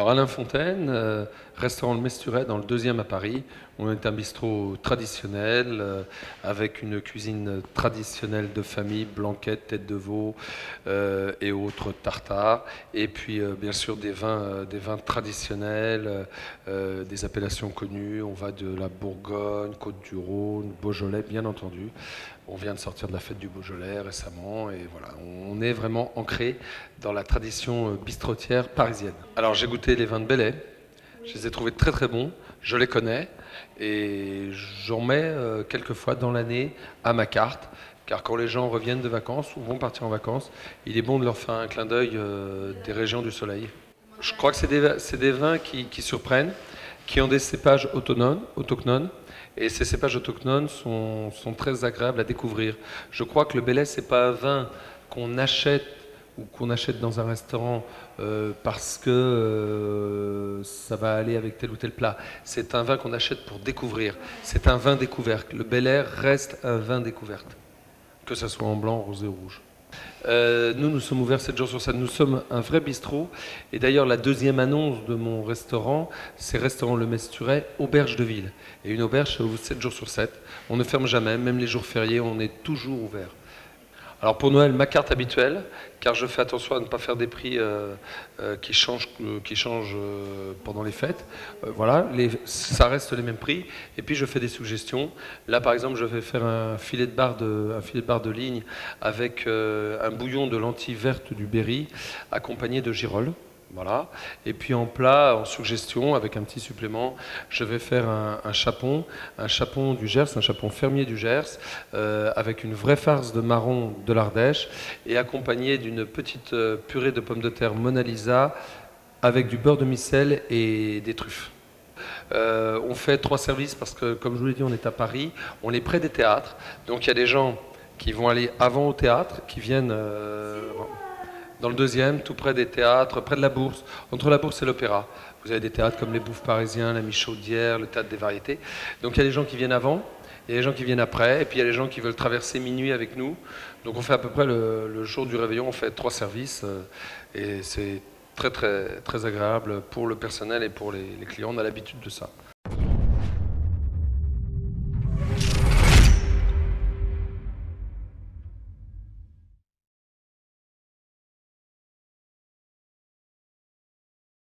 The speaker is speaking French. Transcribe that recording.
Alors Alain Fontaine, restaurant Le Mesturet dans le 2e à Paris. On est un bistrot traditionnel avec une cuisine traditionnelle de famille, blanquette, tête de veau et autres tartares. Et puis bien sûr des vins traditionnels, des appellations connues. On va de la Bourgogne, Côte-du-Rhône, Beaujolais bien entendu. On vient de sortir de la fête du Beaujolais récemment et voilà, on est vraiment ancré dans la tradition bistrotière parisienne. Alors j'ai goûté les vins de Belley, je les ai trouvés très très bons, je les connais et j'en mets quelques fois dans l'année à ma carte, car quand les gens reviennent de vacances ou vont partir en vacances, il est bon de leur faire un clin d'œil des régions du soleil. Je crois que c'est des vins qui surprennent, qui ont des cépages autochtones. Et ces cépages autochtones sont très agréables à découvrir. Je crois que le Belley, c'est pas un vin qu'on achète ou qu'on achète dans un restaurant parce que ça va aller avec tel ou tel plat. C'est un vin qu'on achète pour découvrir. C'est un vin découvert. Le Belley reste un vin découverte, que ce soit en blanc, rosé ou rouge. Nous sommes ouverts 7 jours sur 7. Nous sommes un vrai bistrot. Et d'ailleurs, la deuxième annonce de mon restaurant, c'est restaurant Le Mesturet, auberge de ville. Et une auberge, ça ouvre 7 jours sur 7. On ne ferme jamais, même les jours fériés, on est toujours ouvert. Alors pour Noël, ma carte habituelle, car je fais attention à ne pas faire des prix qui changent pendant les fêtes. Voilà, ça reste les mêmes prix. Et puis je fais des suggestions. Là par exemple, je vais faire un filet de bar de ligne avec un bouillon de lentilles vertes du Berry, accompagné de girolles. Voilà. Et puis en plat, en suggestion, avec un petit supplément, je vais faire un chapon du Gers, un chapon fermier du Gers, avec une vraie farce de marron de l'Ardèche, et accompagné d'une petite purée de pommes de terre Mona Lisa, avec du beurre de micelle et des truffes. On fait 3 services parce que, comme je vous l'ai dit, on est à Paris, on est près des théâtres, donc il y a des gens qui vont aller avant au théâtre, qui viennent... dans le 2e, tout près des théâtres, près de la Bourse, entre la Bourse et l'Opéra. Vous avez des théâtres comme les Bouffes Parisiens, la Michaudière, le Théâtre des Variétés. Donc il y a des gens qui viennent avant, il y a des gens qui viennent après, et puis il y a des gens qui veulent traverser minuit avec nous. Donc on fait à peu près le jour du réveillon, on fait 3 services, et c'est très très très agréable pour le personnel et pour les clients. On a l'habitude de ça.